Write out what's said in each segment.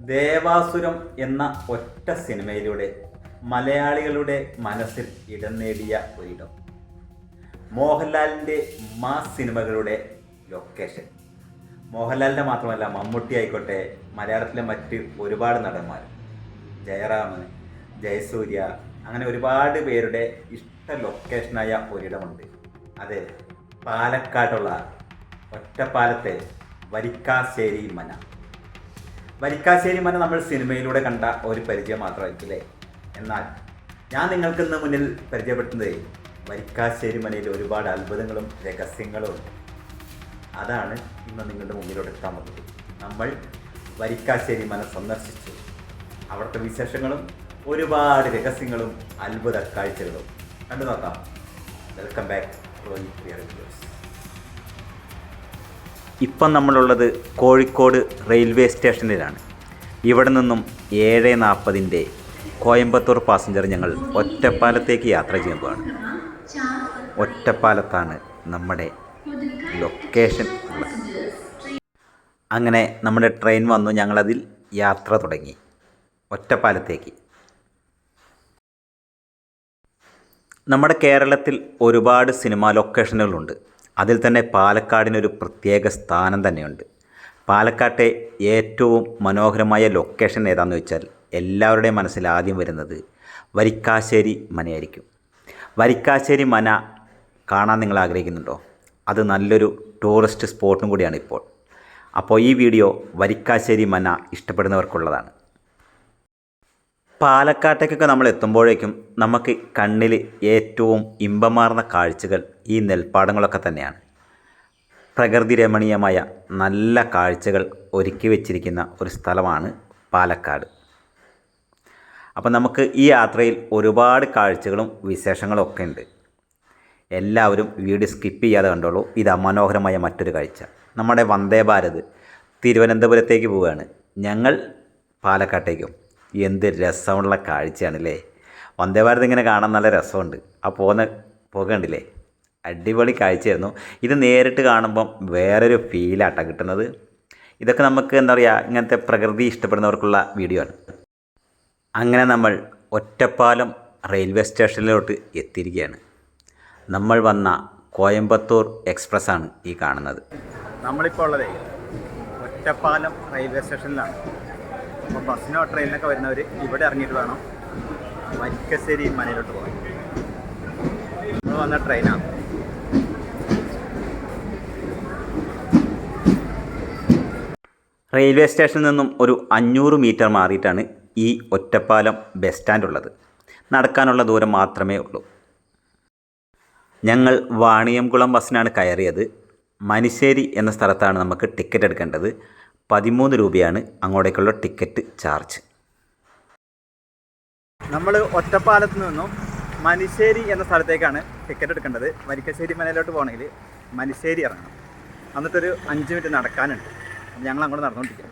ദേവാസുരം എന്ന ഒറ്റ സിനിമയിലൂടെ മലയാളികളുടെ മനസ്സിൽ ഇടം നേടിയ ഒരിടം. മോഹൻലാലിൻ്റെ മാസ് സിനിമകളുടെ ലൊക്കേഷൻ. മോഹൻലാലിൻ്റെ മാത്രമല്ല, മമ്മൂട്ടി ആയിക്കോട്ടെ, മലയാളത്തിലെ മറ്റ് ഒരുപാട് നടന്മാർ, ജയറാം, ജയസൂര്യ, അങ്ങനെ ഒരുപാട് പേരുടെ ഇഷ്ട ലൊക്കേഷനായ ഒരിടമുണ്ട്. അത് പാലക്കാടുള്ള ഒറ്റപ്പാലത്തെ വരിക്കാശ്ശേരി മന. വരിക്കാശ്ശേരി മന നമ്മൾ സിനിമയിലൂടെ കണ്ട ഒരു പരിചയം മാത്രമായിരിക്കും അല്ലേ? എന്നാൽ ഞാൻ നിങ്ങൾക്കിന്ന് മുന്നിൽ പരിചയപ്പെടുത്തുന്നത് വരിക്കാശ്ശേരി മനയിൽ ഒരുപാട് അത്ഭുതങ്ങളും രഹസ്യങ്ങളും ഉണ്ട്. അതാണ് ഇന്ന് നിങ്ങളുടെ മുന്നിലോട്ട് എത്താൻ പോകുന്നത്. നമ്മൾ വരിക്കാശ്ശേരി മന സന്ദർശിച്ചു. അവിടുത്തെ വിശേഷങ്ങളും ഒരുപാട് രഹസ്യങ്ങളും അത്ഭുത കാഴ്ചകളും കണ്ടു നോക്കാം. Welcome back reviews. ഇപ്പം നമ്മളുള്ളത് കോഴിക്കോട് റെയിൽവേ സ്റ്റേഷനിലാണ്. ഇവിടെ നിന്നും 7:40 കോയമ്പത്തൂർ പാസഞ്ചർ ഞങ്ങൾ ഒറ്റപ്പാലത്തേക്ക് യാത്ര ചെയ്യുന്നതാണ്. ഒറ്റപ്പാലത്താണ് നമ്മുടെ ലൊക്കേഷൻ ഉള്ളത്. അങ്ങനെ നമ്മുടെ ട്രെയിൻ വന്നു, ഞങ്ങളതിൽ യാത്ര തുടങ്ങി ഒറ്റപ്പാലത്തേക്ക്. നമ്മുടെ കേരളത്തിൽ ഒരുപാട് സിനിമാ ലൊക്കേഷനുകളുണ്ട്. അതിൽ തന്നെ പാലക്കാടിനൊരു പ്രത്യേക സ്ഥാനം തന്നെയുണ്ട്. പാലക്കാട്ടെ ഏറ്റവും മനോഹരമായ ലൊക്കേഷൻ ഏതാണെന്ന് വെച്ചാൽ എല്ലാവരുടെയും മനസ്സിൽ ആദ്യം വരുന്നത് വരിക്കാശ്ശേരി മനയായിരിക്കും. വരിക്കാശ്ശേരി മന കാണാൻ നിങ്ങൾ ആഗ്രഹിക്കുന്നുണ്ടോ? അത് നല്ലൊരു ടൂറിസ്റ്റ് സ്പോട്ടും കൂടിയാണ് ഇപ്പോൾ. അപ്പോൾ ഈ വീഡിയോ വരിക്കാശ്ശേരി മന ഇഷ്ടപ്പെടുന്നവർക്കുള്ളതാണ്. പാലക്കാട്ടേക്കൊക്കെ നമ്മൾ എത്തുമ്പോഴേക്കും നമുക്ക് കണ്ണിൽ ഏറ്റവും ഇമ്പമാർന്ന കാഴ്ചകൾ ഈ നെൽപ്പാടങ്ങളൊക്കെ തന്നെയാണ്. പ്രകൃതി രമണീയമായ നല്ല കാഴ്ചകൾ ഒരുക്കി വെച്ചിരിക്കുന്ന ഒരു സ്ഥലമാണ് പാലക്കാട്. അപ്പോൾ നമുക്ക് ഈ യാത്രയിൽ ഒരുപാട് കാഴ്ചകളും വിശേഷങ്ങളും ഒക്കെ ഉണ്ട്. എല്ലാവരും വീഡിയോ സ്കിപ്പ് ചെയ്യാതെ കണ്ടോളൂ. ഇതാ മനോഹരമായ മറ്റൊരു കാഴ്ച. നമ്മുടെ വന്ദേ ഭാരത് തിരുവനന്തപുരത്തേക്ക് പോവുകയാണ്. ഞങ്ങൾ പാലക്കാട്ടേക്കും. എന്ത് രസമുള്ള കാഴ്ചയാണല്ലേ! വന്ദേ ഭാരത് ഇങ്ങനെ കാണാൻ നല്ല രസമുണ്ട്. ആ പോകണ്ടില്ലേ, അടിപൊളി കാഴ്ചയായിരുന്നു. ഇത് നേരിട്ട് കാണുമ്പം വേറൊരു ഫീലാട്ടോ കിട്ടുന്നത്. ഇതൊക്കെ നമുക്ക് എന്താ പറയുക, ഇങ്ങനത്തെ പ്രകൃതി ഇഷ്ടപ്പെടുന്നവർക്കുള്ള വീഡിയോ ആണ്. അങ്ങനെ നമ്മൾ ഒറ്റപ്പാലം റെയിൽവേ സ്റ്റേഷനിലോട്ട് എത്തിയിരിക്കുകയാണ്. നമ്മൾ വന്ന കോയമ്പത്തൂർ എക്സ്പ്രസ് ആണ് ഈ കാണുന്നത്. നമ്മളിപ്പോൾ ഉള്ളത് ഒറ്റപ്പാലം റെയിൽവേ സ്റ്റേഷനിലാണ്. അപ്പോൾ ബസ്സിനോ ട്രെയിനിനൊക്കെ വരുന്നവർ ഇവിടെ ഇറങ്ങിയിട്ട് വേണം വരിക്കാശ്ശേരി മനയിലോട്ട് പോകാൻ. നമ്മൾ വന്ന ട്രെയിനാണ്. റെയിൽവേ സ്റ്റേഷനിൽ നിന്നും ഒരു 500 മീറ്റർ മാറിയിട്ടാണ് ഈ ഒറ്റപ്പാലം ബസ് സ്റ്റാൻഡ് ഉള്ളത്. നടക്കാനുള്ള ദൂരം മാത്രമേ ഉള്ളൂ. ഞങ്ങൾ വാണിയംകുളം ബസ്സിനാണ് കയറിയത്. മനിശ്ശേരി എന്ന സ്ഥലത്താണ് നമുക്ക് ടിക്കറ്റ് എടുക്കേണ്ടത്. 13 രൂപയാണ് അങ്ങോട്ടേക്കുള്ള ടിക്കറ്റ് ചാർജ്. നമ്മൾ ഒറ്റപ്പാലത്ത് നിന്നും മനിശ്ശേരി എന്ന സ്ഥലത്തേക്കാണ് ടിക്കറ്റ് എടുക്കേണ്ടത്. വരിക്കാശ്ശേരി മനയിലോട്ട് പോകണമെങ്കിൽ മനിശ്ശേരി ഇറങ്ങണം. എന്നിട്ടൊരു 5 മിനിറ്റ് നടക്കാനുണ്ട്. ഞങ്ങൾ അങ്ങോട്ട് നടന്നുകൊണ്ടിരിക്കുക.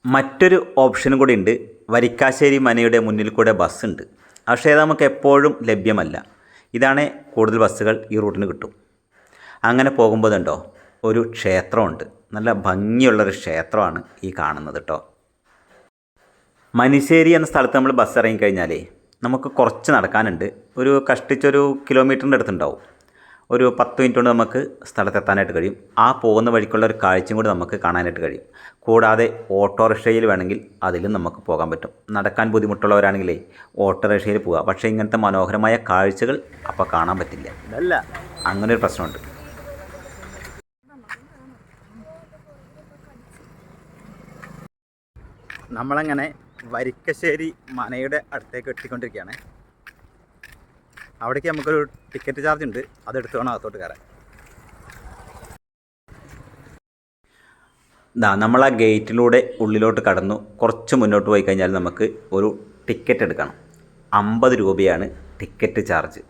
മറ്റൊരു ഓപ്ഷനും കൂടി ഉണ്ട്. വരിക്കാശ്ശേരി മനയുടെ മുന്നിൽ കൂടെ ബസ്സുണ്ട്. പക്ഷേ അത് നമുക്ക് എപ്പോഴും ലഭ്യമല്ല. ഇതാണ് കൂടുതൽ ബസ്സുകൾ ഈ റൂട്ടിന് കിട്ടും. അങ്ങനെ പോകുമ്പോൾ ഉണ്ടോ, ഒരു ക്ഷേത്രമുണ്ട്. നല്ല ഭംഗിയുള്ളൊരു ക്ഷേത്രമാണ് ഈ കാണുന്നത് കേട്ടോ. മനിശ്ശേരി എന്ന സ്ഥലത്ത് നമ്മൾ ബസ് ഇറങ്ങിക്കഴിഞ്ഞാലേ നമുക്ക് കുറച്ച് നടക്കാനുണ്ട്. ഒരു കഷ്ടിച്ചൊരു കിലോമീറ്ററിൻ്റെ അടുത്തുണ്ടാവും. ഒരു 10 മിനിറ്റ് കൊണ്ട് നമുക്ക് സ്ഥലത്തെത്താനായിട്ട് കഴിയും. ആ പോകുന്ന വഴിക്കുള്ള ഒരു കാഴ്ചയും കൂടി നമുക്ക് കാണാനായിട്ട് കഴിയും. കൂടാതെ ഓട്ടോറിക്ഷയിൽ വേണമെങ്കിൽ അതിലും നമുക്ക് പോകാൻ പറ്റും. നടക്കാൻ ബുദ്ധിമുട്ടുള്ളവരാണെങ്കിലേ ഓട്ടോറിക്ഷയിൽ പോവുക. പക്ഷേ ഇങ്ങനത്തെ മനോഹരമായ കാഴ്ചകൾ അപ്പോൾ കാണാൻ പറ്റില്ല. അല്ല, അങ്ങനൊരു പ്രശ്നമുണ്ട്. നമ്മളങ്ങനെ വരിക്കാശ്ശേരി മനയുടെ അടുത്തേക്ക് എത്തിക്കൊണ്ടിരിക്കുകയാണ്. അവിടേക്ക് നമുക്കൊരു ടിക്കറ്റ് ചാർജ് ഉണ്ട്. അതെടുത്ത് വേണം അകത്തോട്ട് കയറാൻ. നമ്മൾ ആ ഗേറ്റിലൂടെ ഉള്ളിലോട്ട് കടന്നു കുറച്ച് മുന്നോട്ട് പോയി കഴിഞ്ഞാൽ നമുക്ക് ഒരു ടിക്കറ്റ് എടുക്കണം. 50 രൂപയാണ് ടിക്കറ്റ് ചാർജ്.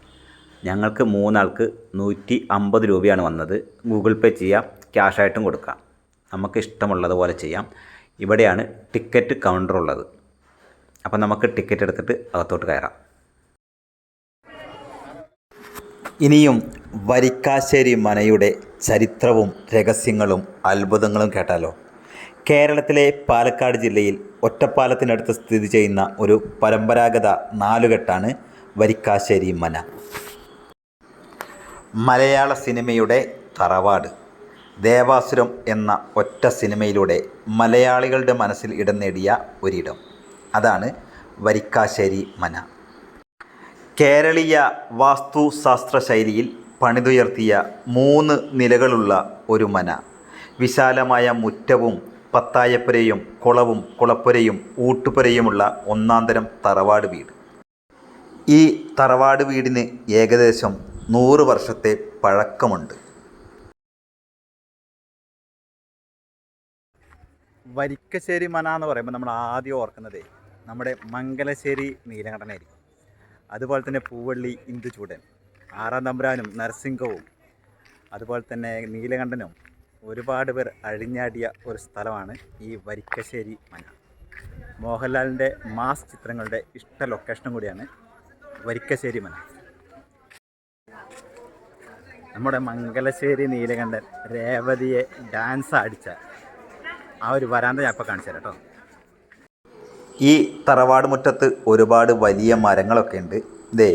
ഞങ്ങൾക്ക് 3 ആൾക്ക് 150 രൂപയാണ് വന്നത്. ഗൂഗിൾ പേ ചെയ്യാം, ക്യാഷായിട്ടും കൊടുക്കാം. നമുക്ക് ഇഷ്ടമുള്ളതുപോലെ ചെയ്യാം. ഇവിടെയാണ് ടിക്കറ്റ് കൗണ്ടർ ഉള്ളത്. അപ്പം നമുക്ക് ടിക്കറ്റ് എടുത്തിട്ട് അകത്തോട്ട് കയറാം. ഇനിയും വരിക്കാശ്ശേരി മനയുടെ ചരിത്രവും രഹസ്യങ്ങളും അത്ഭുതങ്ങളും കേട്ടാലോ? കേരളത്തിലെ പാലക്കാട് ജില്ലയിൽ ഒറ്റപ്പാലത്തിനടുത്ത് സ്ഥിതി ചെയ്യുന്ന ഒരു പരമ്പരാഗത നാലുകെട്ടാണ് വരിക്കാശ്ശേരി മന. മലയാള സിനിമയുടെ തറവാട്. ദേവാസുരം എന്ന ഒറ്റ സിനിമയിലൂടെ മലയാളികളുടെ മനസ്സിൽ ഇടം നേടിയ ഒരിടം, അതാണ് വരിക്കാശ്ശേരി മന. കേരളീയ വാസ്തുശാസ്ത്ര ശൈലിയിൽ പണിതുയർത്തിയ 3 നിലകളുള്ള ഒരു മന. വിശാലമായ മുറ്റവും പത്തായപ്പുരയും കുളവും കുളപ്പുരയും ഊട്ടുപുരയുമുള്ള ഒന്നാന്തരം തറവാട് വീട്. ഈ തറവാട് വീടിന് ഏകദേശം 100 വർഷത്തെ പഴക്കമുണ്ട്. വരിക്കശ്ശേരി മന എന്ന് പറയുമ്പോൾ നമ്മൾ ആദ്യം ഓർക്കുന്നത് നമ്മുടെ മംഗലശ്ശേരി നീലകണ്ഠനായിരിക്കും. അതുപോലെ തന്നെ പൂവള്ളി ഇന്ദുചൂടൻ, ആറാം തമ്പുരാനും നരസിംഹവും അതുപോലെ തന്നെ നീലകണ്ഠനും ഒരുപാട് പേർ അഴിഞ്ഞാടിയ ഒരു സ്ഥലമാണ് ഈ വരിക്കശ്ശേരി മന. മോഹൻലാലിൻ്റെ മാസ് ചിത്രങ്ങളുടെ ഇഷ്ട ലൊക്കേഷനും കൂടിയാണ് വരിക്കശ്ശേരി മന. നമ്മുടെ മംഗലശ്ശേരി നീലകണ്ഠൻ രേവതിയെ ഡാൻസ് അടിച്ച ആ ഒരു വരാന്ത ഞാൻ ഇപ്പോൾ കാണിച്ചു തരാം കേട്ടോ. ഈ തറവാട് മുറ്റത്ത് ഒരുപാട് വലിയ മരങ്ങളൊക്കെ ഉണ്ട്. ഇതേ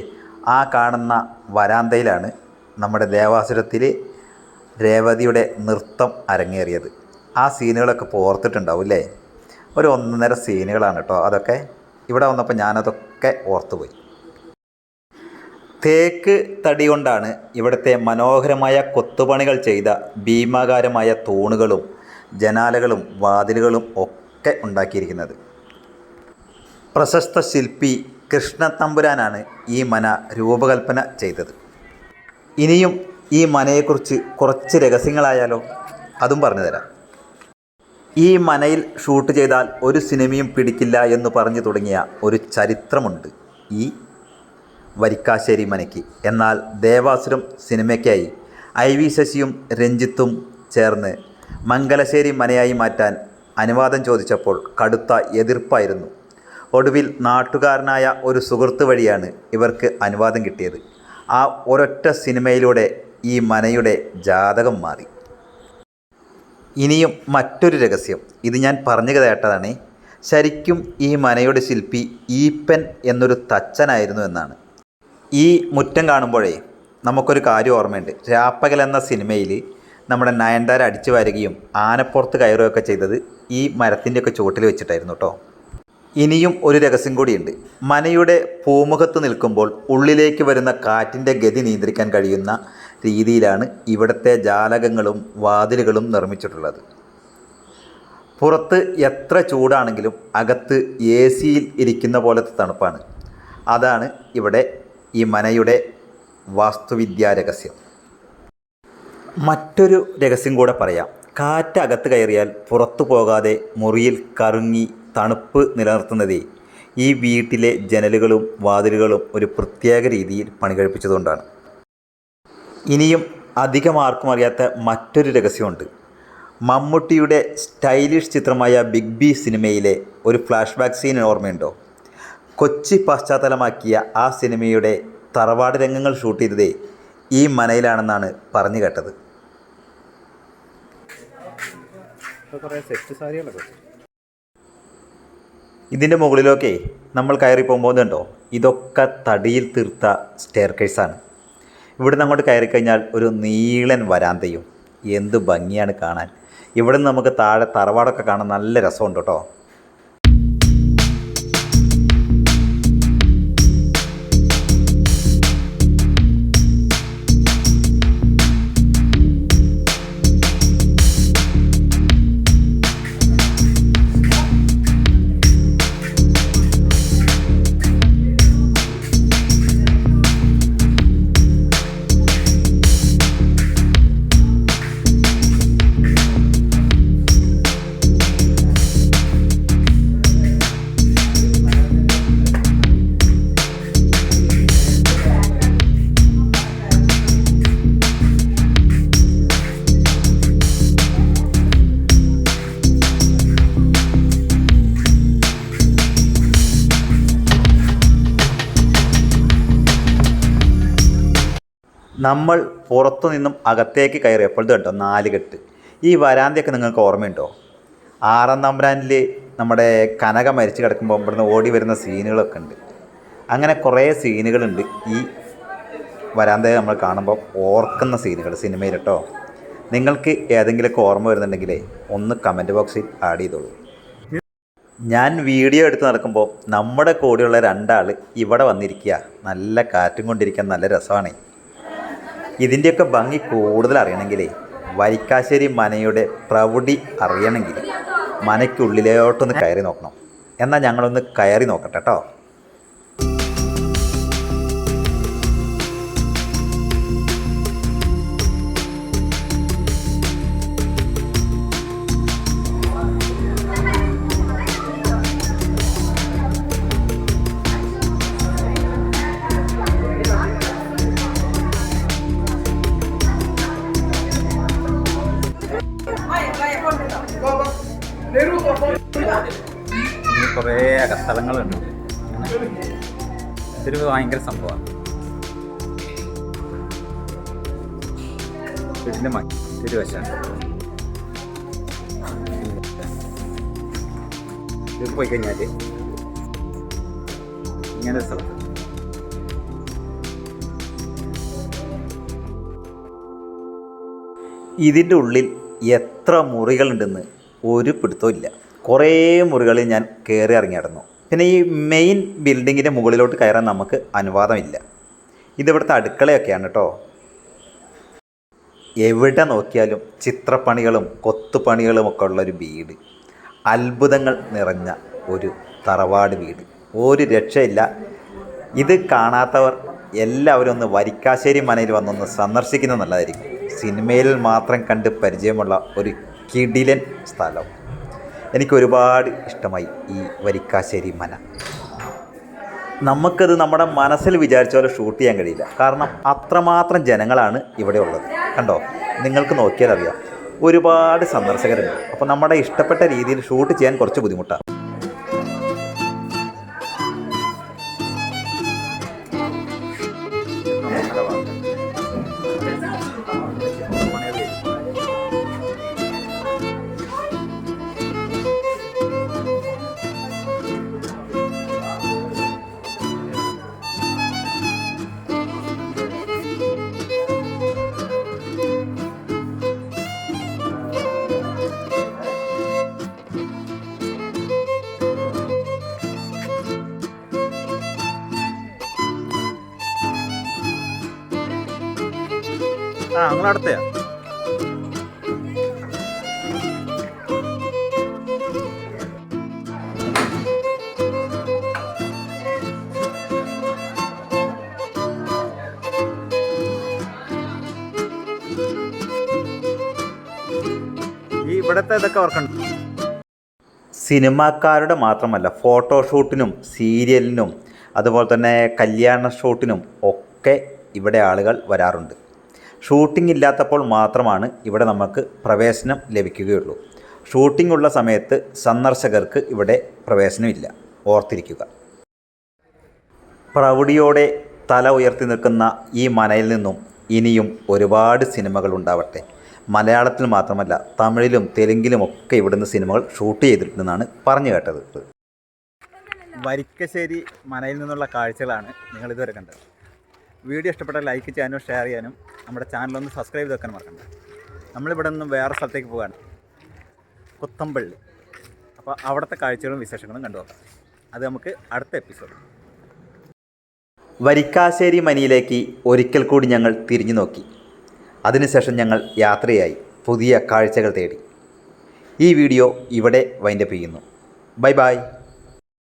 ആ കാണുന്ന വരാന്തയിലാണ് നമ്മുടെ ദേവാസുരത്തിൽ രേവതിയുടെ നൃത്തം അരങ്ങേറിയത്. ആ സീനുകളൊക്കെ ഓർത്തിട്ടുണ്ടാവും അല്ലേ? ഒരു 1.5 സീനുകളാണ് കേട്ടോ അതൊക്കെ. ഇവിടെ വന്നപ്പോൾ ഞാനതൊക്കെ ഓർത്തുപോയി. തേക്ക് തടി കൊണ്ടാണ് ഇവിടുത്തെ മനോഹരമായ കൊത്തുപണികൾ ചെയ്ത ഭീമാകാരമായ തൂണുകളും ജനാലകളും വാതിലുകളും ഒക്കെ ഉണ്ടാക്കിയിരിക്കുന്നത്. പ്രശസ്ത ശില്പി കൃഷ്ണതമ്പുരാനാണ് ഈ മന രൂപകൽപ്പന ചെയ്തത്. ഇനിയും ഈ മനയെക്കുറിച്ച് കുറച്ച് രഹസ്യങ്ങളായാലോ? അതും പറഞ്ഞു തരാം. ഈ മനയിൽ ഷൂട്ട് ചെയ്താൽ ഒരു സിനിമയും പിടിക്കില്ല എന്ന് പറഞ്ഞു തുടങ്ങിയ ഒരു ചരിത്രമുണ്ട് ഈ വരിക്കാശ്ശേരി മനയ്ക്ക്. എന്നാൽ ദേവാസുരം സിനിമയ്ക്കായി IV ശശിയും രഞ്ജിത്തും ചേർന്ന് മംഗലശ്ശേരി മനയായി മാറ്റാൻ അനുവാദം ചോദിച്ചപ്പോൾ കടുത്ത എതിർപ്പായിരുന്നു. ഒടുവിൽ നാട്ടുകാരനായ ഒരു സുഹൃത്ത് വഴിയാണ് ഇവർക്ക് അനുവാദം കിട്ടിയത്. ആ ഒരൊറ്റ സിനിമയിലൂടെ ഈ മനയുടെ ജാതകം മാറി. ഇനിയും മറ്റൊരു രഹസ്യം, ഇത് ഞാൻ പറഞ്ഞു കേട്ടതാണ്. ശരിക്കും ഈ മനയുടെ ശില്പി ഈപ്പൻ എന്നൊരു തച്ചനായിരുന്നു എന്നാണ്. ഈ മുറ്റം കാണുമ്പോഴേ നമുക്കൊരു കാര്യം ഓർമ്മയുണ്ട്. രാപ്പകൽ എന്ന സിനിമയിൽ നമ്മുടെ നയൻതാര അടിച്ചു വാരുകയും ആനപ്പുറത്ത് കയറുകയൊക്കെ ചെയ്തത് ഈ മരത്തിൻ്റെയൊക്കെ ചുവട്ടിൽ വെച്ചിട്ടായിരുന്നു കേട്ടോ. ഇനിയും ഒരു രഹസ്യം കൂടിയുണ്ട്. മനയുടെ പൂമുഖത്ത് നിൽക്കുമ്പോൾ ഉള്ളിലേക്ക് വരുന്ന കാറ്റിൻ്റെ ഗതി നിയന്ത്രിക്കാൻ കഴിയുന്ന രീതിയിലാണ് ഇവിടുത്തെ ജാലകങ്ങളും വാതിലുകളും നിർമ്മിച്ചിട്ടുള്ളത്. പുറത്ത് എത്ര ചൂടാണെങ്കിലും അകത്ത് AC-യിൽ ഇരിക്കുന്ന പോലത്തെ തണുപ്പാണ്. അതാണ് ഇവിടെ ഈ മനയുടെ വാസ്തുവിദ്യാ രഹസ്യം. മറ്റൊരു രഹസ്യം കൂടെ പറയാം. കാറ്റ് അകത്ത് കയറിയാൽ പുറത്തു പോകാതെ മുറിയിൽ കറുങ്ങി തണുപ്പ് നിലനിർത്തുന്നത് ഈ വീട്ടിലെ ജനലുകളും വാതിലുകളും ഒരു പ്രത്യേക രീതിയിൽ പണി കഴിപ്പിച്ചതുകൊണ്ടാണ്. ഇനിയും അധികം ആർക്കും അറിയാത്ത മറ്റൊരു രഹസ്യമുണ്ട്. മമ്മൂട്ടിയുടെ സ്റ്റൈലിഷ് ചിത്രമായ ബിഗ് ബി സിനിമയിലെ ഒരു ഫ്ലാഷ് ബാക്ക് സീൻ ഓർമ്മയുണ്ടോ? കൊച്ചി പശ്ചാത്തലമാക്കിയ ആ സിനിമയുടെ തറവാട് രംഗങ്ങൾ ഷൂട്ട് ചെയ്തതേ ഈ മനയിലാണെന്നാണ് പറഞ്ഞു കേട്ടത്. ഇതിൻ്റെ മുകളിലൊക്കെ നമ്മൾ കയറി പോകുമ്പോൾ കണ്ടോ, ഇതൊക്കെ തടിയിൽ തീർത്ത സ്റ്റെയർ കേസാണ്. ഇവിടുന്ന് അങ്ങോട്ട് കയറിക്കഴിഞ്ഞാൽ ഒരു നീളൻ വരാന്തയും. എന്ത് ഭംഗിയാണ് കാണാൻ. ഇവിടെ നിന്ന് നമുക്ക് താഴെ തറവാടൊക്കെ കാണാൻ നല്ല രസമുണ്ട് കേട്ടോ. നമ്മൾ പുറത്തു നിന്നും അകത്തേക്ക് കയറിയപ്പോൾ കണ്ടോ 4 കെട്ട്. ഈ വരാന്തയൊക്കെ നിങ്ങൾക്ക് ഓർമ്മയുണ്ടോ? ആറാം തമ്പുരാനിൽ നമ്മുടെ കനക മരിച്ചു കിടക്കുമ്പോൾ ഇവിടുന്ന് ഓടി വരുന്ന സീനുകളൊക്കെ ഉണ്ട്. അങ്ങനെ കുറേ സീനുകളുണ്ട് ഈ വരാന്തയിൽ നമ്മൾ കാണുമ്പോൾ ഓർക്കുന്ന സീനുകൾ സിനിമയിൽ കേട്ടോ. നിങ്ങൾക്ക് ഏതെങ്കിലുമൊക്കെ ഓർമ്മ വരുന്നുണ്ടെങ്കിൽ ഒന്ന് കമൻറ്റ് ബോക്സിൽ ആഡ് ചെയ്തോളൂ. ഞാൻ വീഡിയോ എടുത്ത് നടക്കുമ്പോൾ നമ്മുടെ കൂടെയുള്ള രണ്ടാൾ ഇവിടെ വന്നിരിക്കുക, നല്ല കാറ്റും കൊണ്ടിരിക്കാൻ നല്ല രസമാണ്. ഇതിൻ്റെയൊക്കെ ഭംഗി കൂടുതൽ അറിയണമെങ്കിലേ വരിക്കാശ്ശേരി മനയുടെ പ്രൗഢി അറിയണമെങ്കിൽ മനയ്ക്കുള്ളിലോട്ടൊന്ന് കയറി നോക്കണം. എന്നാൽ ഞങ്ങളൊന്ന് കയറി നോക്കട്ടെ കേട്ടോ. കുറേ അകസ്ഥലങ്ങളുണ്ട്. ഇതൊരു ഭയങ്കര സംഭവമാണ്. വീട്ടിൻ്റെ മറ്റൊരു വശമാണ്. ഇത് പോയി കഴിഞ്ഞാൽ ഇങ്ങനെ ഒരു സ്ഥലത്ത് ഇതിൻ്റെ ഉള്ളിൽ എത്ര മുറികളുണ്ടെന്ന് ഒരു പിടുത്തവും ഇല്ല. കുറേ മുറികളിൽ ഞാൻ കയറി ഇറങ്ങി നടന്നു. പിന്നെ ഈ മെയിൻ ബിൽഡിങ്ങിൻ്റെ മുകളിലോട്ട് കയറാൻ നമുക്ക് അനുവാദമില്ല. ഇതിവിടുത്തെ അടുക്കളയൊക്കെയാണ് കേട്ടോ. എവിടെ നോക്കിയാലും ചിത്രപ്പണികളും കൊത്തുപണികളും ഒക്കെ ഉള്ളൊരു വീട്, അത്ഭുതങ്ങൾ നിറഞ്ഞ ഒരു തറവാട് വീട്, ഒരു രക്ഷയില്ല. ഇത് കാണാത്തവർ എല്ലാവരും ഒന്ന് വരിക്കാശ്ശേരി മനയിൽ വന്നൊന്ന് സന്ദർശിക്കുന്നത് നല്ലതായിരിക്കും. സിനിമയിൽ മാത്രം കണ്ട് പരിചയമുള്ള ഒരു കിടിലൻ സ്ഥലം. എനിക്ക് ഒരുപാട് ഇഷ്ടമായി ഈ വരിക്കാശ്ശേരി മന. നമുക്കത് നമ്മുടെ മനസ്സിൽ വിചാരിച്ച പോലെ ഷൂട്ട് ചെയ്യാൻ കഴിയില്ല, കാരണം അത്രമാത്രം ജനങ്ങളാണ് ഇവിടെ ഉള്ളത്. കണ്ടോ, നിങ്ങൾക്ക് നോക്കിയാൽ അറിയാം, ഒരുപാട് സന്ദർശകരുണ്ട്. അപ്പോൾ നമ്മുടെ ഇഷ്ടപ്പെട്ട രീതിയിൽ ഷൂട്ട് ചെയ്യാൻ കുറച്ച് ബുദ്ധിമുട്ടാണ്. നിങ്ങളടുത്തയാ ഈ ഇവിടുത്തെ ഇതൊക്കെ ഓർക്കണ്ട. സിനിമാക്കാരുടെ മാത്രമല്ല, ഫോട്ടോഷൂട്ടിനും സീരിയലിനും അതുപോലെ തന്നെ കല്യാണ ഷൂട്ടിനും ഒക്കെ ഇവിടെ ആളുകൾ വരാറുണ്ട്. ഷൂട്ടിംഗ് ഇല്ലാത്തപ്പോൾ മാത്രമാണ് ഇവിടെ നമുക്ക് പ്രവേശനം ലഭിക്കുകയുള്ളൂ. ഷൂട്ടിംഗ് ഉള്ള സമയത്ത് സന്ദർശകർക്ക് ഇവിടെ പ്രവേശനമില്ല, ഓർത്തിരിക്കുക. പ്രൗഢിയോടെ തല ഉയർത്തി നിൽക്കുന്ന ഈ മനയിൽ നിന്നും ഇനിയും ഒരുപാട് സിനിമകൾ ഉണ്ടാവട്ടെ. മലയാളത്തിൽ മാത്രമല്ല, തമിഴിലും തെലുങ്കിലും ഒക്കെ ഇവിടുന്ന് സിനിമകൾ ഷൂട്ട് ചെയ്തിട്ടുണ്ടെന്നാണ് പറഞ്ഞു കേട്ടത്. വരിക്കശ്ശേരി മനയിൽ നിന്നുള്ള കാഴ്ചകളാണ് നിങ്ങളിതുവരെ കണ്ടത്. വീഡിയോ ഇഷ്ടപ്പെട്ടാൽ ലൈക്ക് ചെയ്യാനും ഷെയർ ചെയ്യാനും നമ്മുടെ ചാനലൊന്ന് സബ്സ്ക്രൈബ് ചെയ്ത് വെക്കാനും മറക്കണ്ട. നമ്മളിവിടെ നിന്നും വേറെ സ്ഥലത്തേക്ക് പോവുകയാണ്, കുത്തമ്പള്ളി. അപ്പോൾ അവിടുത്തെ കാഴ്ചകളും വിശേഷങ്ങളും കണ്ടുനോക്കാം. അത് നമുക്ക് അടുത്ത എപ്പിസോഡ്. വരിക്കാശ്ശേരി മനയിലേക്ക് ഒരിക്കൽ കൂടി ഞങ്ങൾ തിരിഞ്ഞു നോക്കി. അതിനുശേഷം ഞങ്ങൾ യാത്രയായി പുതിയ കാഴ്ചകൾ തേടി. ഈ വീഡിയോ ഇവിടെ വൈൻഡപ്പ് ചെയ്യുന്നു. Bye bye.